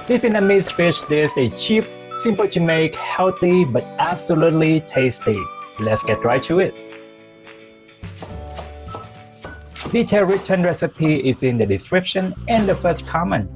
This Vietnamese fish dish is cheap, simple to make, healthy, but absolutely tasty. Let's get right to it. Detailed written recipe is in the description and the first comment.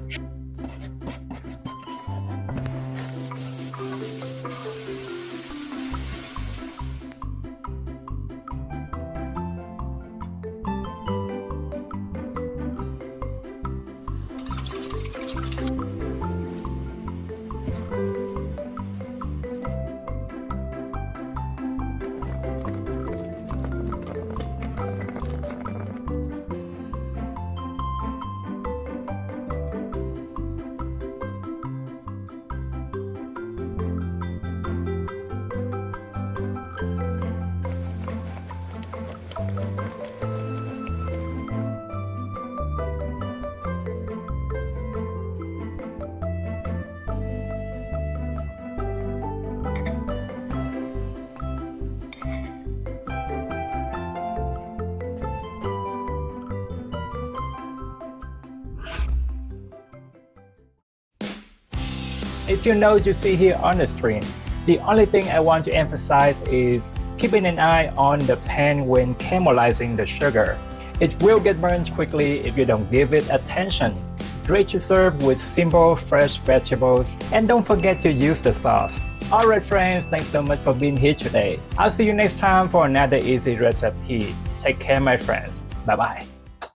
If you know you see here on the screen, the only thing I want to emphasize is keeping an eye on the pan when caramelizing the sugar. It will get burned quickly if you don't give it attention. Great to serve with simple fresh vegetables, and don't forget to use the sauce. Alright friends, thanks so much for being here today. I'll see you next time for another easy recipe. Take care my friends. Bye bye.